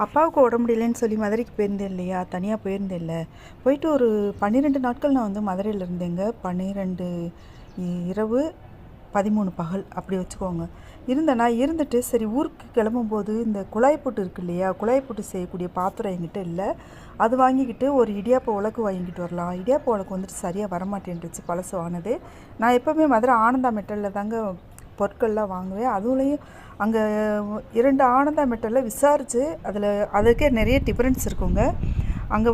அப்பாவுக்கு உடம்பு முடியலன்னு சொல்லி மதுரைக்கு போயிருந்தேன் இல்லையா, தனியாக போயிருந்தேன் இல்லை. போயிட்டு ஒரு 12 நாட்கள் நான் வந்து மதுரையில் இருந்தேங்க. 12 இரவு 13 பகல் அப்படி வச்சுக்கோங்க. நான் இருந்துட்டு சரி ஊருக்கு கிளம்பும்போது இந்த குழாய் போட்டு இருக்கு இல்லையா, குழாய் போட்டு செய்யக்கூடிய பாத்திரம் என்கிட்ட இல்லை. அது வாங்கிக்கிட்டு ஒரு இடியாப்ப உலக்கு வாங்கிட்டு வரலாம். இடியாப்ப உலக்கு வந்துட்டு சரியாக வரமாட்டேன்ருச்சு, பழசு வாங்கினது. நான் எப்போவுமே மதுரை ஆனந்தா மெட்டலில் தாங்க பொருட்கள்லாம் வாங்குவேன். அதுலேயும் அங்கே 2 ஆனந்தா மெட்டலில் விசாரித்து அதுக்கே நிறைய டிஃப்ரென்ஸ் இருக்குங்க. அங்கே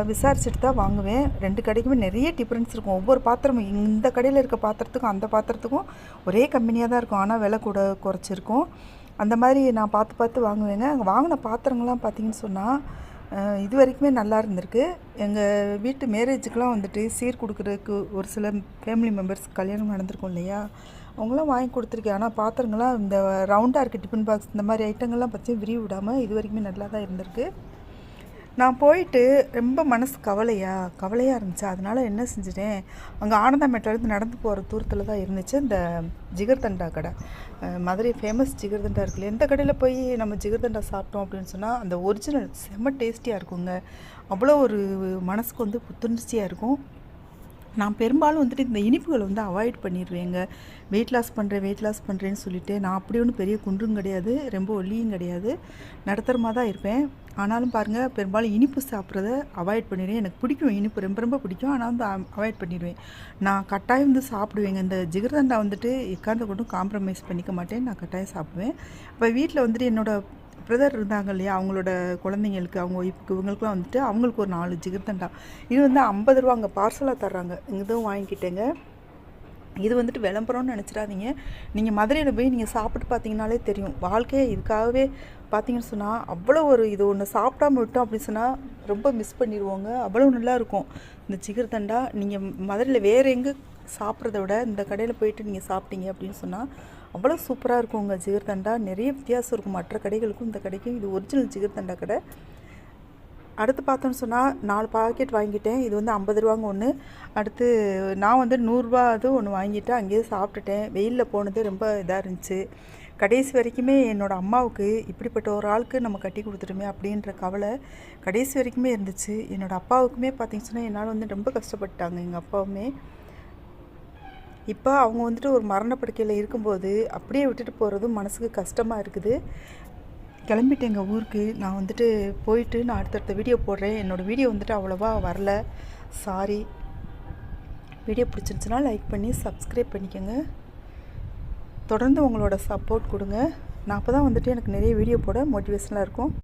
விசாரிச்சுட்டு தான் வாங்குவேன். 2 கடைக்குமே நிறைய டிஃப்ரென்ஸ் இருக்கும். ஒவ்வொரு பாத்திரமும் இந்த கடையில் இருக்க பாத்திரத்துக்கும் அந்த பாத்திரத்துக்கும் ஒரே கம்பெனியாக தான் இருக்கும், ஆனால் விலை கூட குறைச்சிருக்கும். அந்த மாதிரி நான் பார்த்து வாங்குவேங்க. அங்கே வாங்கின பாத்திரங்கள்லாம் பார்த்திங்கன்னு சொன்னால் இது வரைக்குமே நல்லா இருந்திருக்கு. எங்கள் வீட்டு மேரேஜுக்கெலாம் வந்துட்டு சீர் கொடுக்குறதுக்கு ஒரு சில ஃபேமிலி மெம்பர்ஸ் கல்யாணம் நடந்திருக்கும் இல்லையா, அவங்களாம் வாங்கி கொடுத்துருக்கேன். ஆனால் பாத்திரங்கள்லாம் இந்த ரவுண்டாக இருக்க டிஃபன் பாக்ஸ் இந்த மாதிரி ஐட்டங்கள்லாம் பற்றி விரிவு விடாமல் இது வரைக்குமே நல்லா தான் இருந்திருக்கு. நான் போயிட்டு ரொம்ப மனசு கவலையாக இருந்துச்சு. அதனால் என்ன செஞ்சுட்டேன், அங்கே ஆனந்தா மெட்டிலேருந்து நடந்து போகிற தூரத்தில் தான் இருந்துச்சு இந்த ஜிகர்தண்டா கடை. மதுரை ஃபேமஸ் ஜிகர்தண்டா இருக்குல்ல, எந்த கடையில் போய் நம்ம ஜிகர்தண்டா சாப்பிட்டோம் அப்படின்னு சொன்னால் அந்த ஒரிஜினல் செம்ம டேஸ்டியாக இருக்குங்க. அவ்வளோ ஒரு மனசுக்கு வந்து புத்துணர்ச்சியாக இருக்கும். நான் பெரும்பாலும் வந்துட்டு இந்த இனிப்புகளை வந்து அவாய்ட் பண்ணிடுவேங்க. வெயிட் லாஸ் பண்ணுறேன்னு சொல்லிவிட்டு நான் அப்படி ஒன்றும் பெரிய குன்றும் கிடையாது, ரொம்ப ஒல்லியும் கிடையாது, நடுத்தரமாக தான் இருப்பேன். ஆனாலும் பாருங்கள், பெரும்பாலும் இனிப்பு சாப்பிட்றத அவாய்ட் பண்ணிடுவேன். எனக்கு பிடிக்கும், இனிப்பு ரொம்ப பிடிக்கும், ஆனால் வந்து அவாய்ட் பண்ணிடுவேன். நான் கட்டாயம் வந்து சாப்பிடுவேங்க. இந்த ஜிகர்தண்டா வந்துட்டு எக்காந்த கொண்டும் காம்ப்ரமைஸ் பண்ணிக்க மாட்டேன், நான் கட்டாயம் சாப்பிடுவேன். இப்போ வீட்டில் வந்துட்டு என்னோடய பிரதர் இருந்தாங்க இல்லையா, அவங்களோட குழந்தைங்களுக்கு, அவங்க ஒய்ஃபுக்கு, இவங்களுக்குலாம் வந்துட்டு அவங்களுக்கு ஒரு 4 ஜிகர்தண்டா. இது வந்து 50 ரூபா அங்கே பார்சலாக தர்றாங்க. இதுவும் வாங்கிக்கிட்டேங்க. இது வந்துட்டு விளம்பரம்னு நினச்சிடாதீங்க. நீங்கள் மதுரையில் போய் நீங்கள் சாப்பிட்டு பார்த்தீங்கனாலே தெரியும். வாழ்க்கையை இதுக்காகவே பார்த்தீங்கன்னு சொன்னால் அவ்வளோ ஒரு இது ஒன்று சாப்பிடாம விட்டோம் அப்படின்னு சொன்னால் ரொம்ப மிஸ் பண்ணிடுவோங்க. அவ்வளோ நல்லாயிருக்கும் இந்த ஜிகர்தண்டா. நீங்கள் மதுரையில் வேறு எங்கே சாப்பிட்றத விட இந்த கடையில் போயிட்டு நீங்கள் சாப்பிட்டீங்க அப்படின்னு சொன்னால் அவ்வளோ சூப்பராக இருக்கும் உங்கள் ஜிகர்தண்டா. நிறைய வித்தியாசம் இருக்கும் மற்ற கடைகளுக்கும் இந்த கடைக்கும். இது ஒரிஜினல் ஜிகர்தண்டா கடை. அடுத்து பார்த்தோன்னு சொன்னால் 4 பாக்கெட் வாங்கிட்டேன். இது வந்து 50 ரூபாங்க ஒன்று. அடுத்து நான் வந்து 100 ரூபா அது ஒன்று வாங்கிட்டு அங்கேயே சாப்பிட்டுட்டேன். வெயிலில் போனது ரொம்ப இதாக இருந்துச்சு. கடைசி வரைக்குமே என்னோடய அம்மாவுக்கு இப்படிப்பட்ட ஒரு ஆளுக்கு நம்ம கட்டி கொடுத்துட்டோமே அப்படின்ற கவலை கடைசி வரைக்குமே இருந்துச்சு. என்னோடய அப்பாவுக்குமே பார்த்திங்கன்னு சொன்னால் என்னால் வந்து ரொம்ப கஷ்டப்பட்டாங்க எங்கள் அப்பாவுமே. இப்போ அவங்க வந்துட்டு ஒரு மரணப்படுக்கையில் இருக்கும்போது அப்படியே விட்டுட்டு போகிறதும் மனசுக்கு கஷ்டமாக இருக்குது. கிளம்பிட்டேன் எங்கள் ஊருக்கு. நான் வந்துட்டு போயிட்டு நான் அடுத்தடுத்த வீடியோ போடுறேன். என்னோடய வீடியோ வந்துட்டு அவ்வளோவா வரல, சாரி. வீடியோ பிடிச்சிருந்துச்சுன்னா லைக் பண்ணி சப்ஸ்கிரைப் பண்ணிக்கோங்க. தொடர்ந்து உங்களோட சப்போர்ட் கொடுங்க. நான் அப்போ தான் வந்துட்டு எனக்கு நிறைய வீடியோ போட மோட்டிவேஷனாக இருக்கும்.